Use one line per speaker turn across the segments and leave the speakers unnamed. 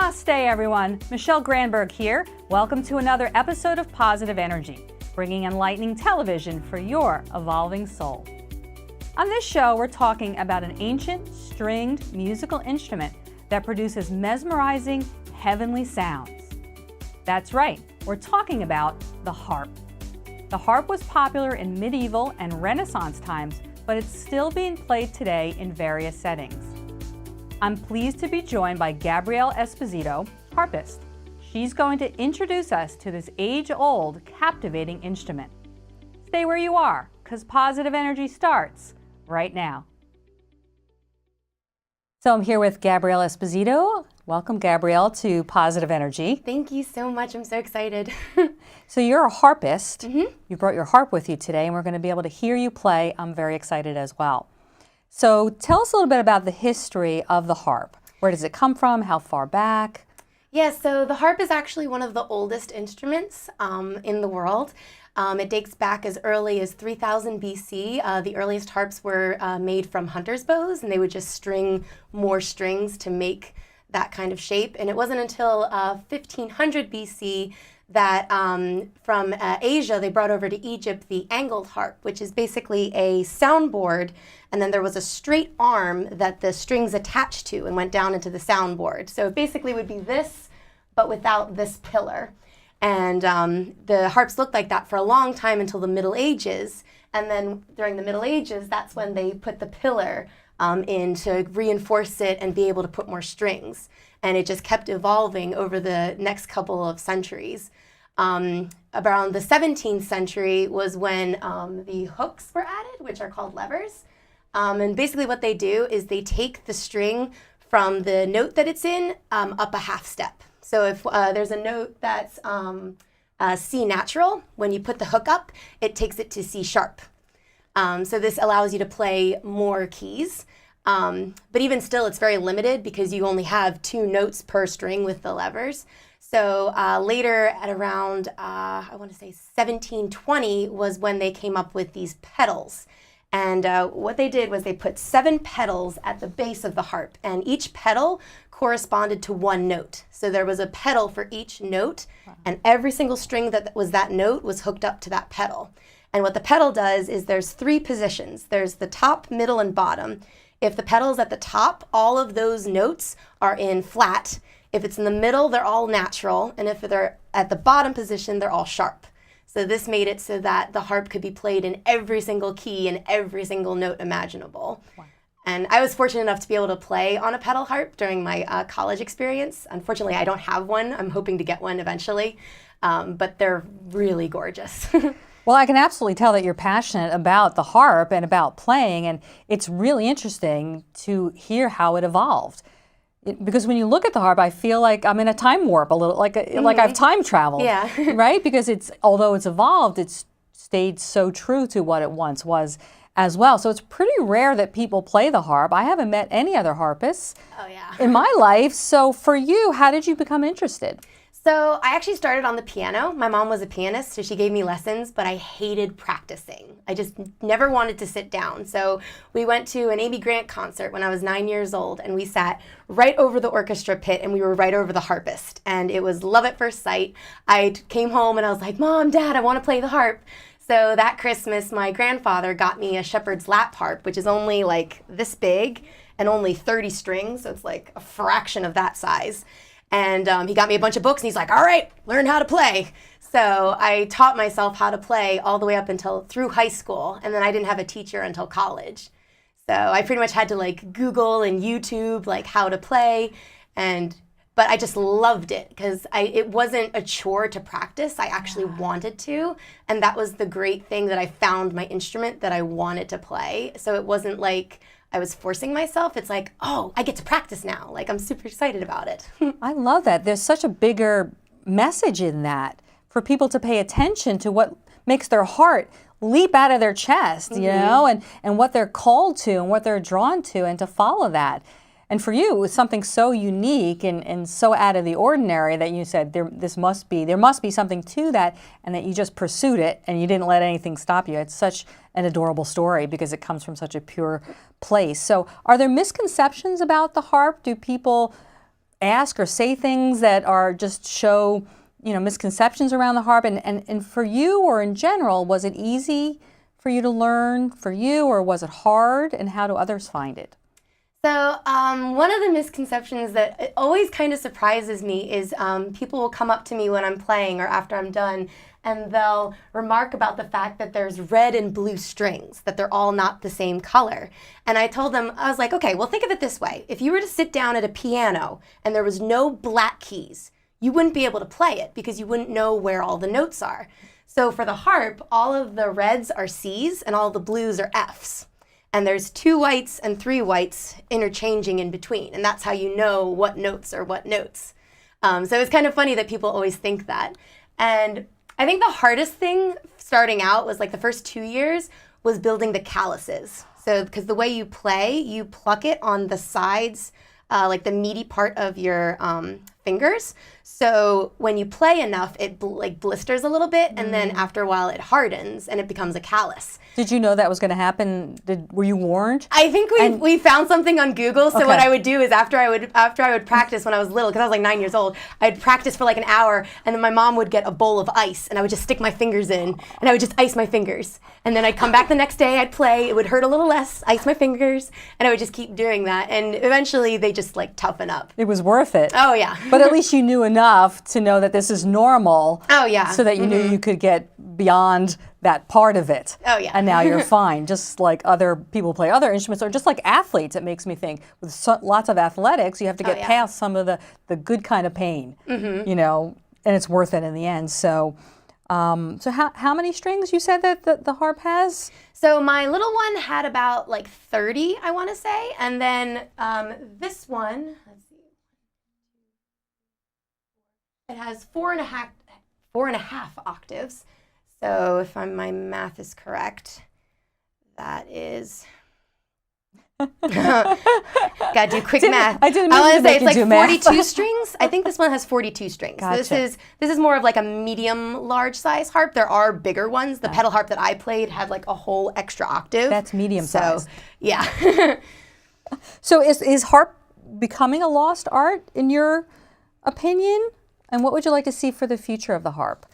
Namaste, everyone. Michele Granberg here. Welcome to another episode of Positive Energy, bringing enlightening television for your evolving soul. On this show, we're talking about an ancient stringed musical instrument that produces mesmerizing, heavenly sounds. That's right, we're talking about the harp. The harp was popular in medieval and Renaissance times, but it's still being played today in various settings. I'm pleased to be joined by Gabrielle Esposito, Harpist. She's going to introduce us to this age-old, captivating instrument. Stay where you are, because Positive Energy starts right now. So I'm here with Gabrielle Esposito. Welcome, Gabrielle, to Positive Energy.
Thank you so much. I'm so excited.
So you're a harpist.
Mm-hmm.
You brought your harp with you today, and we're going to be able to hear you play. I'm very excited as well. So tell us a little bit about the history of the harp. Where does it come from? How far back?
Yeah, so the harp is actually one of the oldest instruments in the world. It dates back as early as 3000 BC. The earliest harps were made from hunter's bows, and they would just string more strings to make that kind of shape. And it wasn't until 1500 BC that from Asia, they brought over to Egypt the angled harp, which is basically a soundboard, and then there was a straight arm that the strings attached to and went down into the soundboard. So it basically would be this, but without this pillar. And the harps looked like that for a long time until the Middle Ages. And then during the Middle Ages, that's when they put the pillar in to reinforce it and be able to put more strings. And it just kept evolving over the next couple of centuries. Around the 17th century was when the hooks were added, which are called levers. And basically what they do is they take the string from the note that it's in up a half step. So if there's a note that's C natural, when you put the hook up, it takes it to C sharp. So this allows you to play more keys. But even still, it's very limited because you only have 2 notes per string with the levers. So later at around, I want to say 1720 was when they came up with these pedals. And what they did was they put 7 pedals at the base of the harp, and each pedal corresponded to one note. So there was a pedal for each note, and every single string that was that note was hooked up to that pedal. And what the pedal does is there's 3 positions. There's the top, middle, and bottom. If the pedal's at the top, all of those notes are in flat. If it's in the middle, they're all natural. And if they're at the bottom position, they're all sharp. So this made it so that the harp could be played in every single key and every single note imaginable. Wow. And I was fortunate enough to be able to play on a pedal harp during my college experience. Unfortunately, I don't have one. I'm hoping to get one eventually. But they're really gorgeous.
Well, I can absolutely tell that you're passionate about the harp and about playing, and it's really interesting to hear how it evolved. Because when you look at the harp, I feel like I'm in a time warp a little, like I've time traveled,
yeah.
Right? Because although it's evolved, it's stayed so true to what it once was as well. So it's pretty rare that people play the harp. I haven't met any other harpists in my life. So for you, how did you become interested?
So I actually started on the piano. My mom was a pianist, so she gave me lessons, but I hated practicing. I just never wanted to sit down. So we went to an Amy Grant concert when I was 9 years old, and we sat right over the orchestra pit, and we were right over the harpist. And it was love at first sight. I came home and I was like, Mom, Dad, I want to play the harp. So that Christmas, my grandfather got me a shepherd's lap harp, which is only like this big and only 30 strings. So it's like a fraction of that size. And he got me a bunch of books, and he's like, all right, learn how to play. So I taught myself how to play all the way up through high school, and then I didn't have a teacher until college. So I pretty much had to like Google and YouTube like how to play, but I just loved it because it wasn't a chore to practice. I actually wanted to, and that was the great thing, that I found my instrument that I wanted to play. So it wasn't like I was forcing myself. It's like, oh, I get to practice now. Like, I'm super excited about it.
I love that. There's such a bigger message in that for people to pay attention to what makes their heart leap out of their chest, you know, and what they're called to and what they're drawn to, and to follow that. And for you, it was something so unique and so out of the ordinary that you said there must be something to that, and that you just pursued it and you didn't let anything stop you. It's such an adorable story because it comes from such a pure place. So are there misconceptions about the harp? Do people ask or say things that are just show, misconceptions around the harp? And for you or in general, was it easy for you to learn for you, or was it hard? And how do others find it?
So one of the misconceptions that always kind of surprises me is people will come up to me when I'm playing or after I'm done, and they'll remark about the fact that there's red and blue strings, that they're all not the same color. And I told them, I was like, okay, well, think of it this way. If you were to sit down at a piano and there was no black keys, you wouldn't be able to play it because you wouldn't know where all the notes are. So for the harp, all of the reds are C's and all the blues are F's. And there's 2 whites and 3 whites interchanging in between. And that's how you know what notes are what notes. So it's kind of funny that people always think that. And I think the hardest thing starting out was like the first 2 years was building the calluses. So because the way you play, you pluck it on the sides, like the meaty part of your fingers. So when you play enough, it blisters a little bit, and then after a while it hardens and it becomes a callus.
Did you know that was going to happen? Were you warned?
I think we found something on Google. So what I would do is after I would practice when I was little, because I was like 9 years old, I'd practice for like an hour, and then my mom would get a bowl of ice, and I would just stick my fingers in, and I would just ice my fingers. And then I'd come back the next day, I'd play, it would hurt a little less, ice my fingers, and I would just keep doing that. And eventually they just like toughen up.
It was worth it.
Oh yeah.
But at least you knew enough to know that this is normal.
Oh yeah.
So that you knew you could get beyond that part of it.
Oh yeah.
And now you're fine. Just like other people play other instruments, or just like athletes, it makes me think. With lots of athletics, you have to get past some of the good kind of pain, and it's worth it in the end. So, so how many strings you said that the harp has?
So my little one had about like 30, I want to say, and then this one, let's see, it has 4.5 octaves. So if my math is correct, that is. Gotta do quick math.
I didn't
want
mean
to say it's like 42
math.
strings. I think this one has 42 strings.
Gotcha.
So this is more of like a medium large size harp. There are bigger ones. The pedal harp that I played had like a whole extra octave.
That's medium size.
Yeah.
So is harp becoming a lost art in your opinion? And what would you like to see for the future of the harp?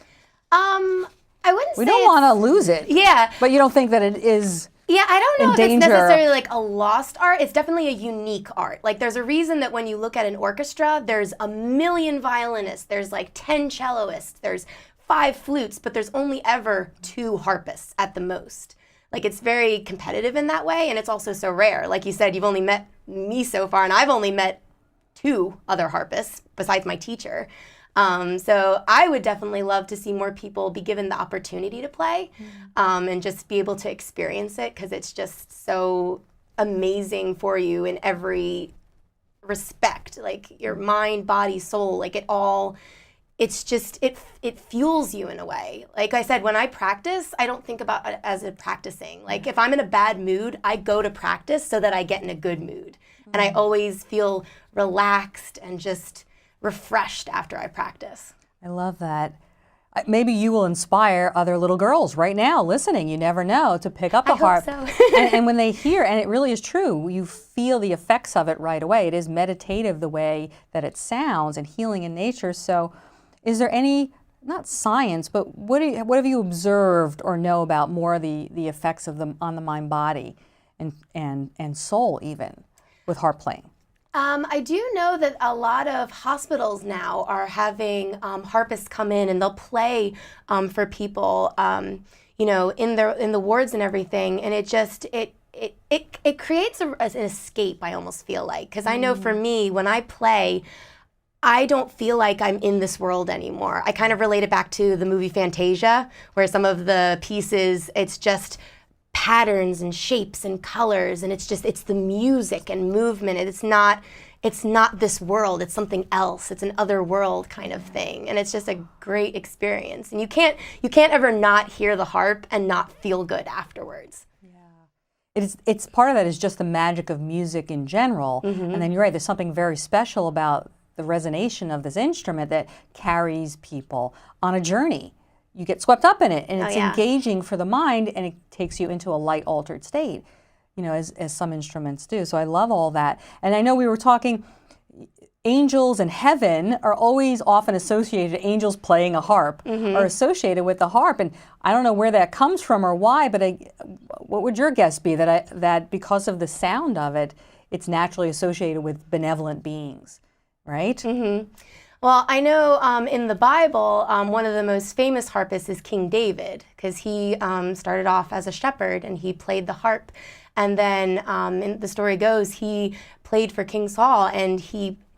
I wouldn't say
we don't want to lose it.
Yeah.
But you don't think that it is.
Yeah, I don't know if
danger.
it's necessarily like a lost art. It's definitely a unique art. Like there's a reason that when you look at an orchestra, there's a million violinists, there's like 10 celloists, there's 5 flutes, but there's only ever 2 harpists at the most. Like it's very competitive in that way, and it's also so rare. Like you said, you've only met me so far, and I've only met 2 other harpists besides my teacher. So I would definitely love to see more people be given the opportunity to play and just be able to experience it, because it's just so amazing for you in every respect, like your mind, body, soul, like it all. It's just, it fuels you in a way. Like I said, when I practice, I don't think about it as a practicing. Like if I'm in a bad mood, I go to practice so that I get in a good mood. And I always feel relaxed and just refreshed after I practice.
I love that. Maybe you will inspire other little girls right now listening, you never know, to pick up the harp.
I hope so.
and when they hear, and it really is true, you feel the effects of it right away. It is meditative the way that it sounds and healing in nature. So is there any, not science, but what have you observed or know about more of the effects of them on the mind, body, and soul even with harp playing?
I do know that a lot of hospitals now are having harpists come in, and they'll play for people, in the wards and everything, and it creates an escape. I almost feel like, because I know for me, when I play, I don't feel like I'm in this world anymore. I kind of relate it back to the movie Fantasia, where some of the pieces, it's just patterns and shapes and colors, and it's the music and movement. It's not this world, it's something else. It's an other world kind of thing, and it's just a great experience. And you can't ever not hear the harp and not feel good afterwards.
Yeah, it's part of that is just the magic of music in general. And then you're right, there's something very special about the resonation of this instrument that carries people on a journey. You get swept up in it, and it's engaging for the mind, and it takes you into a light altered state, as some instruments do. So I love all that. And I know we were talking, angels in heaven are always often associated, angels playing a harp are associated with the harp. And I don't know where that comes from or why, but what would your guess be that because of the sound of it, it's naturally associated with benevolent beings, right?
Well, I know in the Bible, one of the most famous harpists is King David, because he started off as a shepherd and he played the harp. And then the story goes, he played for King Saul, and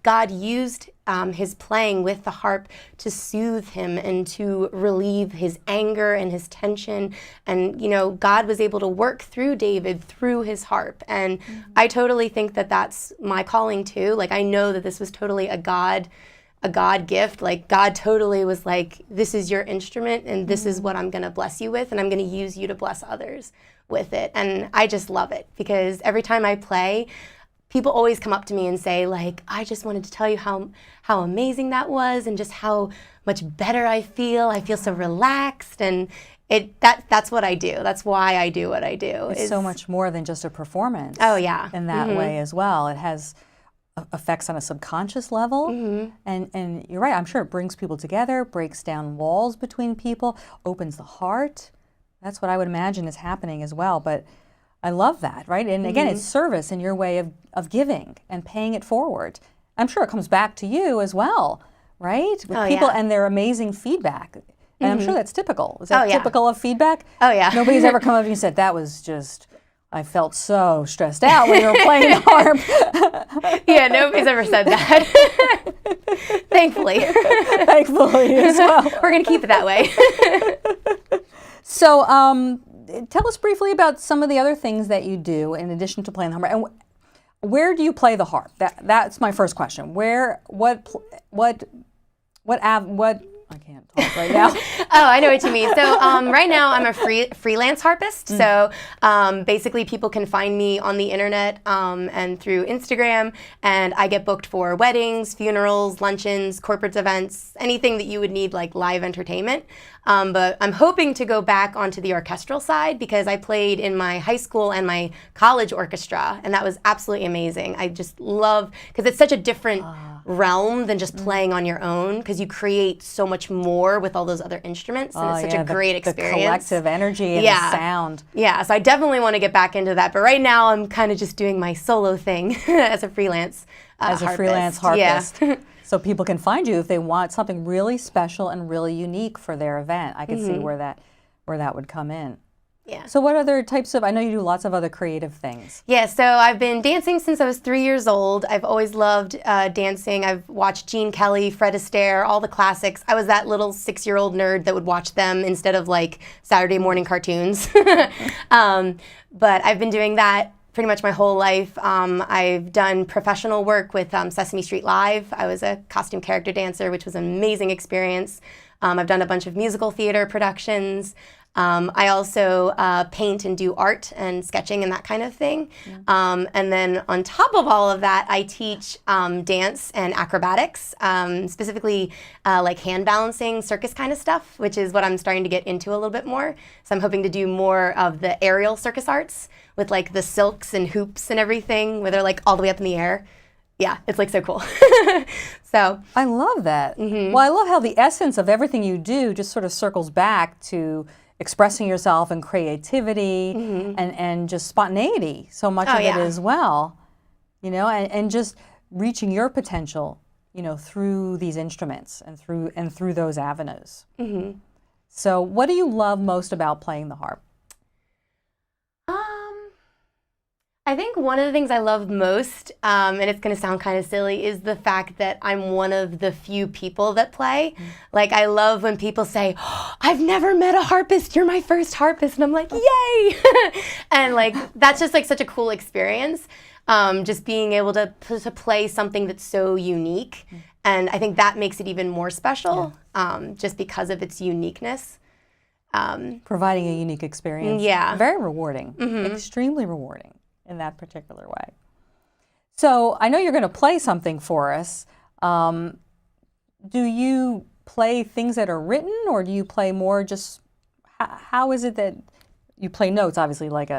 God used his playing with the harp to soothe him and to relieve his anger and his tension. And, God was able to work through David through his harp. And I totally think that that's my calling too. Like, I know that this was totally a God gift. Like, God totally was like, this is your instrument and this is what I'm going to bless you with, and I'm going to use you to bless others with it. And I just love it, because every time I play, people always come up to me and say, like, I just wanted to tell you how amazing that was, and just how much better I feel. I feel so relaxed, and that's what I do. That's why I do what I do.
It's so much more than just a performance.
Oh, yeah.
In that way as well. It has effects on a subconscious level, and you're right, I'm sure it brings people together, breaks down walls between people, opens the heart. That's what I would imagine is happening as well. But I love that, right? And again, it's service in your way of giving and paying it forward. I'm sure it comes back to you as well, right? With people and their amazing feedback. And I'm sure that's typical. Is that typical of feedback?
Oh, yeah.
Nobody's ever come up to you and said, that was just, I felt so stressed out when you were playing the harp.
Yeah, nobody's ever said that. Thankfully.
Thankfully as well.
We're going to keep it that way.
So tell us briefly about some of the other things that you do in addition to playing the harp. And where do you play the harp? That's my first question. I can't talk right now.
Oh, I know what you mean. So right now I'm a freelance harpist. So basically people can find me on the internet and through Instagram, and I get booked for weddings, funerals, luncheons, corporate events, anything that you would need, like live entertainment. But I'm hoping to go back onto the orchestral side, because I played in my high school and my college orchestra, and that was absolutely amazing. I just love, because it's such a different realm than just playing on your own, because you create so much more with all those other instruments, and it's such a great experience.
The collective energy and the sound.
Yeah, so I definitely want to get back into that, but right now I'm kind of just doing my solo thing as a freelance harpist.
Freelance harpist.
Yeah.
So people can find you if they want something really special and really unique for their event. I can see where that would come in.
Yeah.
So what other types of, I know you do lots of other creative things.
Yeah, so I've been dancing since I was 3 years old. I've always loved dancing. I've watched Gene Kelly, Fred Astaire, all the classics. I was that little 6-year-old nerd that would watch them instead of like Saturday morning cartoons. But I've been doing that pretty much my whole life. I've done professional work with Sesame Street Live. I was a costume character dancer, which was an amazing experience. I've done a bunch of musical theater productions. I also paint and do art and sketching and that kind of thing. And then on top of all of that, I teach dance and acrobatics, specifically like hand balancing, circus kind of stuff, which is what I'm starting to get into a little bit more. So I'm hoping to do more of the aerial circus arts with like the silks and hoops and everything, where they're like all the way up in the air. Yeah, it's like so cool. So
I love that. Well, I love how the essence of everything you do just sort of circles back to expressing yourself and creativity and just spontaneity, so much of it as well, and just reaching your potential, through these instruments and through those avenues. So what do you love most about playing the harp?
I think one of the things I love most, and it's going to sound kind of silly, is the fact that I'm one of the few people that play. Like, I love when people say, oh, I've never met a harpist, you're my first harpist, and I'm like, yay! And like, that's just like such a cool experience, just being able to play something that's so unique. And I think that makes it even more special, just because of its uniqueness.
Providing a unique experience.
Yeah.
Very rewarding, extremely rewarding in that particular way. So I know you're going to play something for us. Do you play things that are written, or do you play more just, how is it that you play notes, obviously, like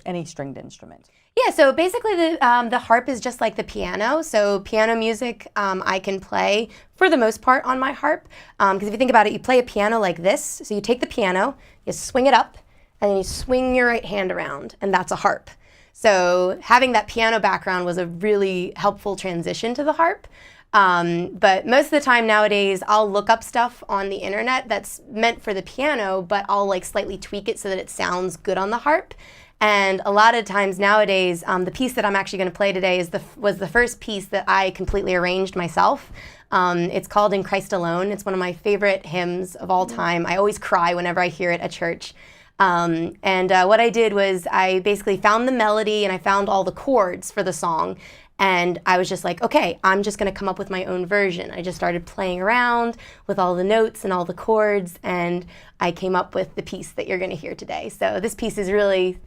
any stringed instrument?
Yeah, so basically the harp is just like the piano. So piano music I can play for the most part on my harp. Because if you think about it, you play a piano like this. So you take the piano, you swing it up, and then you swing your right hand around, and that's a harp. So having that piano background was a really helpful transition to the harp. But most of the time nowadays, I'll look up stuff on the internet that's meant for the piano, but I'll like slightly tweak it so that it sounds good on the harp. And a lot of times nowadays, the piece that I'm actually going to play today was the first piece that I completely arranged myself. It's called "In Christ Alone." It's one of my favorite hymns of all time. I always cry whenever I hear it at church. What I did was I basically found the melody and I found all the chords for the song. And I was just like, okay, I'm just going to come up with my own version. I just started playing around with all the notes and all the chords, and I came up with the piece that you're going to hear today. So this piece is really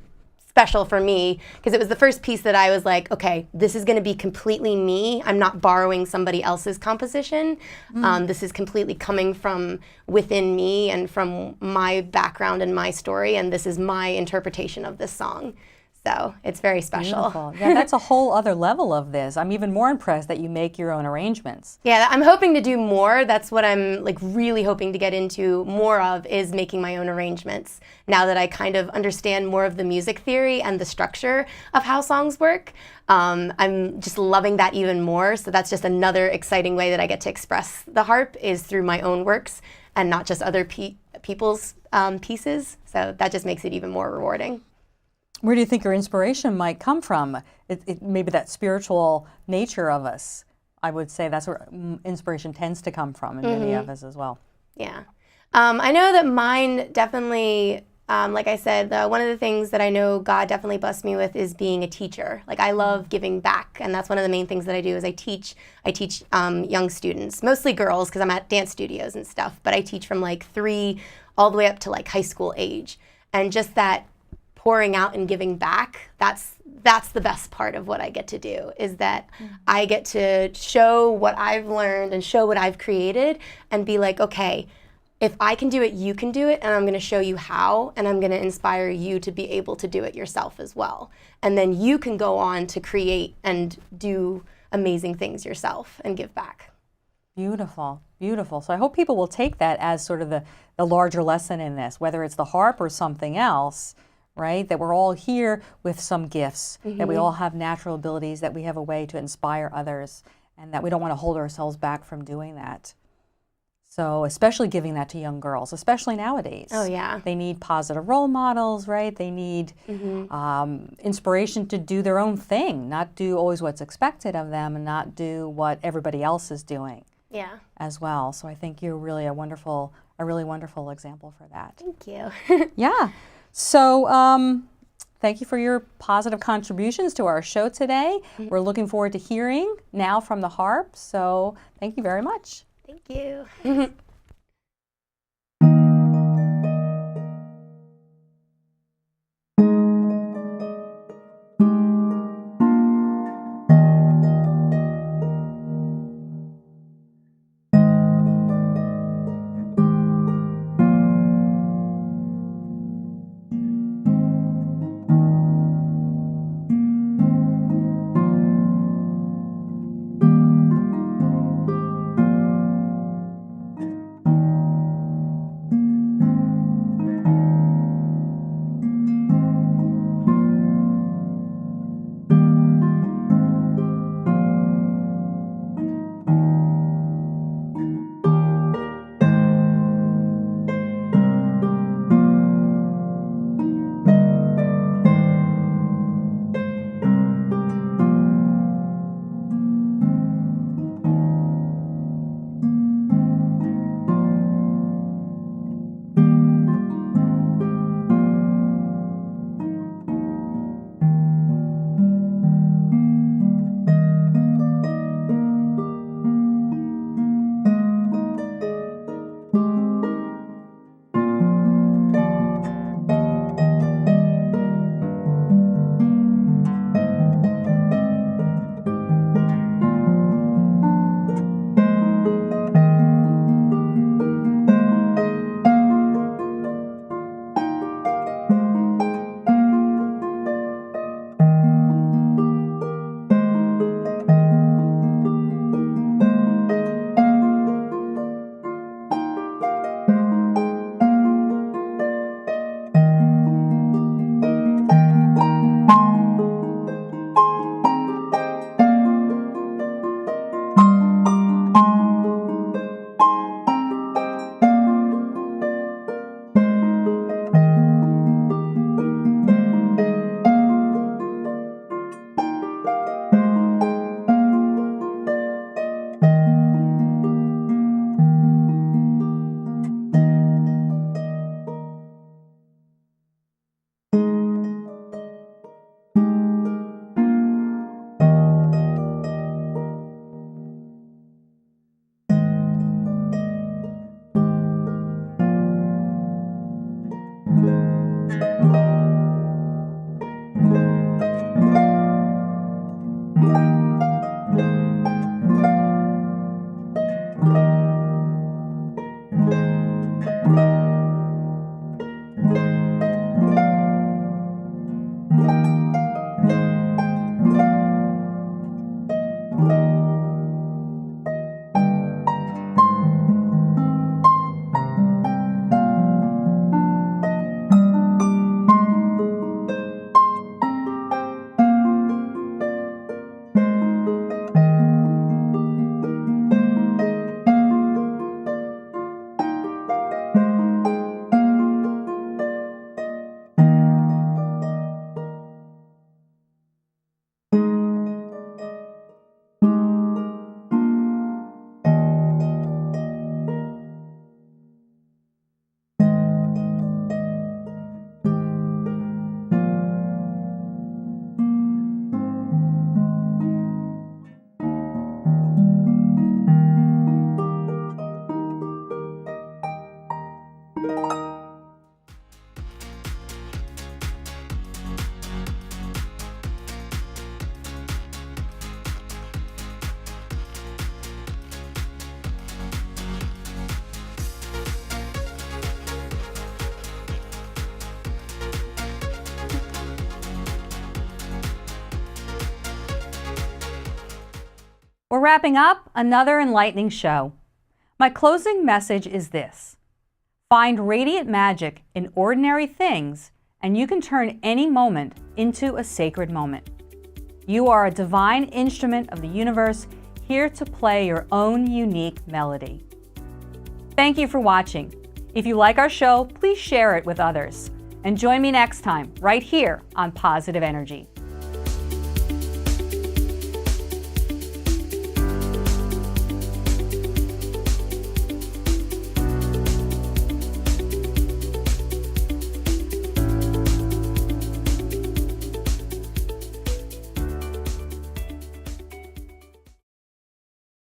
special for me because it was the first piece that I was like, okay, this is going to be completely me. I'm not borrowing somebody else's composition. This is completely coming from within me and from my background and my story, and this is my interpretation of this song. So it's very special.
Beautiful. Yeah, that's a whole other level of this. I'm even more impressed that you make your own arrangements.
Yeah, I'm hoping to do more. That's what I'm like really hoping to get into more of, is making my own arrangements. Now that I kind of understand more of the music theory and the structure of how songs work, I'm just loving that even more. So that's just another exciting way that I get to express the harp, is through my own works and not just other people's pieces. So that just makes it even more rewarding.
Where do you think your inspiration might come from? Maybe that spiritual nature of us. I would say that's where inspiration tends to come from in many of us as well.
Yeah. I know that mine definitely, like I said, one of the things that I know God definitely blessed me with is being a teacher. Like, I love giving back, and that's one of the main things that I do is I teach young students, mostly girls because I'm at dance studios and stuff, but I teach from like 3 all the way up to like high school age. And just that pouring out and giving back, that's the best part of what I get to do, is that I get to show what I've learned and show what I've created and be like, okay, if I can do it, you can do it, and I'm going to show you how, and I'm going to inspire you to be able to do it yourself as well. And then you can go on to create and do amazing things yourself and give back.
Beautiful, beautiful. So I hope people will take that as sort of the larger lesson in this, whether it's the harp or something else, right? That we're all here with some gifts, that we all have natural abilities, that we have a way to inspire others, and that we don't want to hold ourselves back from doing that. So especially giving that to young girls, especially nowadays.
Oh, yeah.
They need positive role models, right? They need inspiration to do their own thing, not do always what's expected of them and not do what everybody else is doing.
Yeah.
As well. So I think you're really a really wonderful example for that.
Thank you.
Yeah. So thank you for your positive contributions to our show today. We're looking forward to hearing now from the harp. So thank you very much.
Thank you.
We're wrapping up another enlightening show. My closing message is this: find radiant magic in ordinary things, and you can turn any moment into a sacred moment. You are a divine instrument of the universe, here to play your own unique melody. Thank you for watching. If you like our show, please share it with others. And join me next time, right here on Positive Energy.